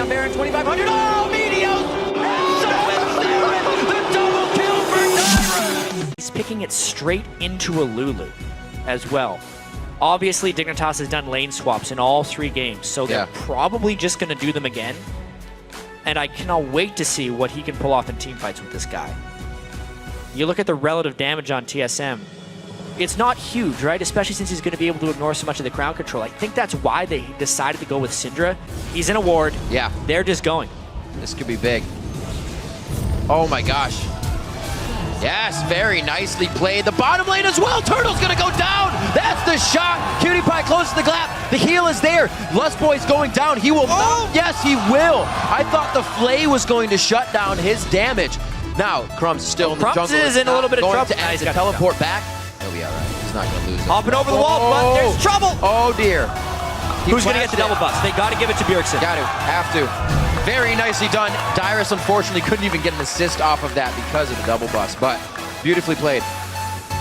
on Baron, 2,500. Oh, Medios! The double kill for Dyrus! He's picking it straight into a Lulu as well. Obviously, Dignitas has done lane swaps in all 3 games, so they're probably just going to do them again. And I cannot wait to see what he can pull off in teamfights with this guy. You look at the relative damage on TSM. It's not huge, right? Especially since he's going to be able to ignore so much of the crowd control. I think that's why they decided to go with Syndra. He's in a ward. Yeah. They're just going. This could be big. Oh my gosh. Yes, very nicely played. The bottom lane as well. Turtle's gonna go down. That's the shot. Cutie Pie closes the gap. The heal is there. Lust Boy's going down. He will mount. Yes, he will. I thought the Flay was going to shut down his damage. Now, Crumbs is still in the jungle. Crumbs is in a little bit of trouble. Going to teleport back. He'll be all right. He's not going to lose it. Hopping over the wall, but there's trouble. Oh, dear. Who's going to get the double bust? They got to give it to Bjergsen. Got to. Have to. Very nicely done. Dyrus, unfortunately, couldn't even get an assist off of that because of the double bust, but beautifully played.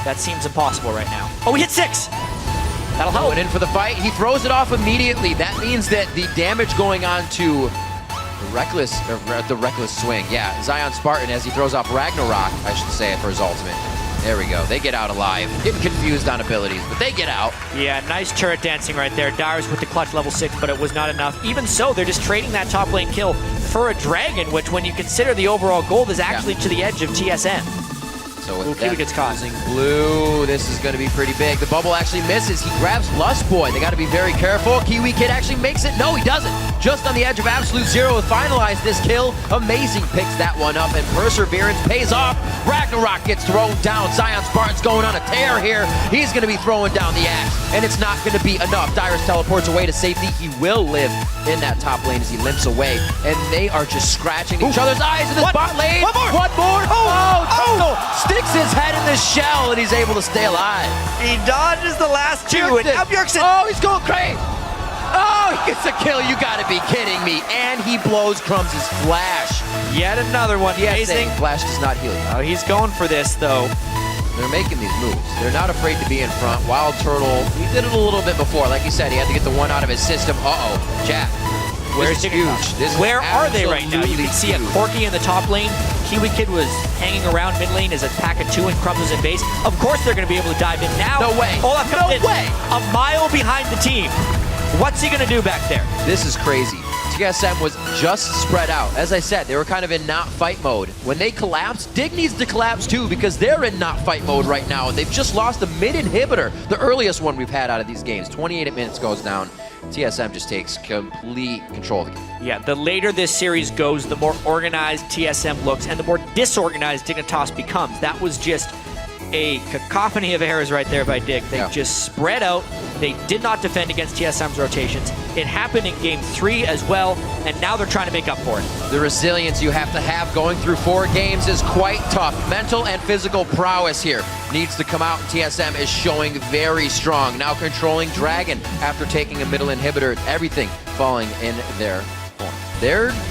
That seems impossible right now. Oh, we hit 6. That'll help. Going in for the fight. He throws it off immediately. That means that the damage going on to the reckless swing. Yeah, Zion Spartan as he throws off Ragnarok, I should say, for his ultimate. There we go. They get out alive. Getting confused on abilities, but they get out. Yeah, nice turret dancing right there. Dyrus with the clutch level 6, but it was not enough. Even so, they're just trading that top lane kill for a dragon, which when you consider the overall gold is actually to the edge of TSM. So with Kiwi gets caught. using blue, this is going to be pretty big. The bubble actually misses. He grabs Lust Boy. They got to be very careful. Kiwi Kid actually makes it. No, he doesn't. Just on the edge of Absolute Zero to finalize this kill. Amazing picks that one up, and perseverance pays off. Ragnarok gets thrown down. Zion Spartan's going on a tear here. He's going to be throwing down the axe, and it's not going to be enough. Dyrus teleports away to safety. He will live in that top lane as he limps away, and they are just scratching each other's eyes in this bot lane. One more. Oh, sticks his head in the shell, and he's able to stay alive. He dodges the last 2, and now Bjergsen. Oh, he's going crazy. Oh, he gets a kill. You gotta be kidding me. And he blows Crumbs' flash. Yet another one. Amazing. Flash does not heal you. Oh, he's going for this, though. They're making these moves. They're not afraid to be in front. Wild Turtle, he did it a little bit before. Like you said, he had to get the one out of his system. Uh-oh, Jack. Where's huge? Where are they right now? You can see a Corki in the top lane. Kiwi Kid was hanging around mid lane as a pack of 2, and Crumbs was in base. Of course they're going to be able to dive in now. No way. Olaf comes in way. A mile behind the team. What's he going to do back there? This is crazy. TSM was just spread out. As I said, they were kind of in not fight mode. When they collapse, Dig needs to collapse too because they're in not fight mode right now. And they've just lost the mid inhibitor, the earliest one we've had out of these games. 28 minutes goes down. TSM just takes complete control of the game. Yeah, the later this series goes, the more organized TSM looks and the more disorganized Dignitas becomes. That was just a cacophony of errors right there by Dig. They just spread out. They did not defend against TSM's rotations. It happened in game 3 as well, and now they're trying to make up for it. The resilience you have to have going through 4 games is quite tough. Mental and physical prowess here needs to come out, and TSM is showing very strong. Now controlling Dragon after taking a middle inhibitor, everything falling in their form.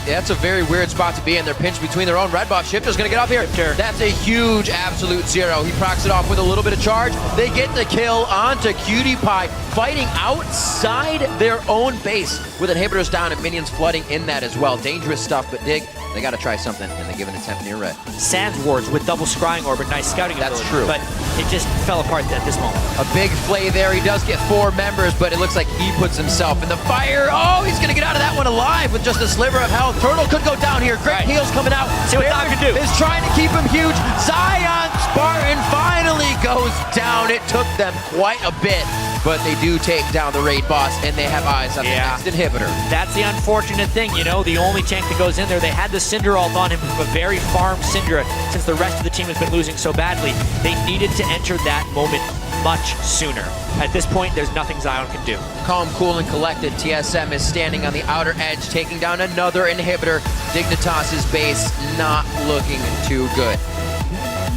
That's a very weird spot to be in. They're pinched between their own red buff. Shifter's gonna get up here. That's a huge Absolute Zero. He procs it off with a little bit of charge. They get the kill onto Cutie Pie, fighting outside their own base with inhibitors down and minions flooding in that as well. Dangerous stuff, but Dig, they gotta try something, and they give an attempt near red. Sands wards with double scrying orbit, nice scouting ability. That's true. But it just fell apart at this moment. A big flay there. He does get 4 members, but it looks like he puts himself in the fire. Oh, he's gonna get out of that one alive with just a sliver of health. Turtle could go down here. Great heals coming out. See what Doc can do. Is trying to keep him huge. Zion Spartan finally goes down. It took them quite a bit, but they do take down the raid boss, and they have eyes on the next inhibitor. That's the unfortunate thing, you know, the only tank that goes in there. They had the Cinder ult on him from a very farm Syndra since the rest of the team has been losing so badly. They needed to enter that moment much sooner. At this point, there's nothing Zion can do. Calm, cool, and collected. TSM is standing on the outer edge, taking down another inhibitor. Dignitas' base not looking too good.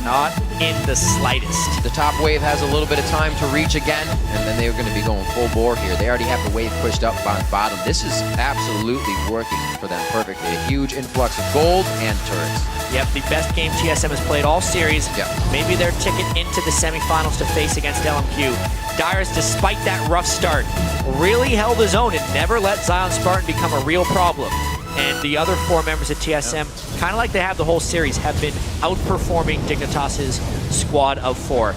Not in the slightest. The top wave has a little bit of time to reach again, and then they're going to be going full bore here. They already have the wave pushed up on bottom. This is absolutely working for them perfectly. A huge influx of gold and turrets. Yep, the best game TSM has played all series. Yep. Maybe their ticket into the semifinals to face against LMQ. Dyrus, despite that rough start, really held his own and never let Zion Spartan become a real problem. And and the other 4 members of TSM, kind of like they have the whole series, have been outperforming Dignitas's squad of 4.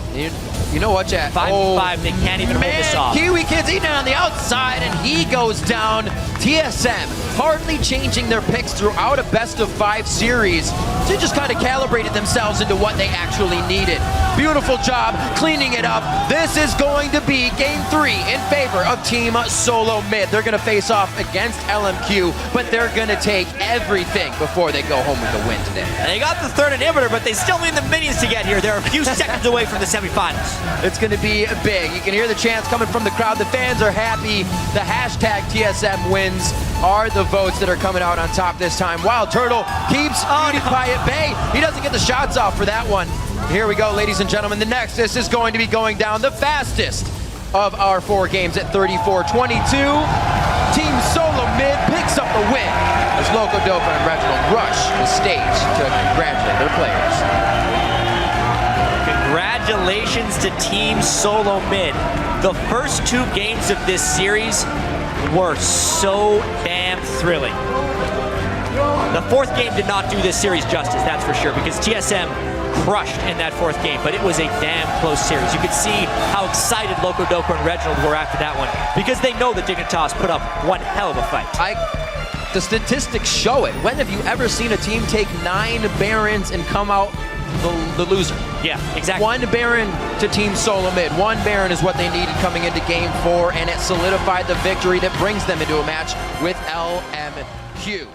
You know what, Jack? 5-5, they can't even hold this off. Kiwi Kid's eating it on the outside, and he goes down. TSM hardly changing their picks throughout a best-of-5 series to just kind of calibrated themselves into what they actually needed. Beautiful job cleaning it up. This is going to be Game 3 in favor of Team Solo Mid. They're going to face off against LMQ, but they're going to take everything before they go home with the win today. They got the 3rd inhibitor, but they still need the minions to get here. They're a few seconds away from the semifinals. It's going to be big. You can hear the chants coming from the crowd. The fans are happy. The hashtag TSM wins are the votes that are coming out on top this time. Wild Turtle keeps PewDiePie at bay. He doesn't get the shots off for that one. Here we go, ladies and gentlemen. The Nexus is going to be going down the fastest of our 4 games at 34-22. Team Solo Mid picks up the win as Loco Dopa and Reginald rush the stage to congratulate their players. Congratulations to Team Solo Mid. The first 2 games of this series were so damn thrilling. The 4th game did not do this series justice, that's for sure, because TSM crushed in that 4th game, but it was a damn close series. You could see how excited Loco Dopa and Reginald were after that one, because they know that Dignitas put up one hell of a fight. The statistics show it. When have you ever seen a team take 9 Barons and come out the loser? Yeah, exactly. 1 Baron to Team Solo Mid. 1 Baron is what they needed coming into Game 4, and it solidified the victory that brings them into a match with LMQ.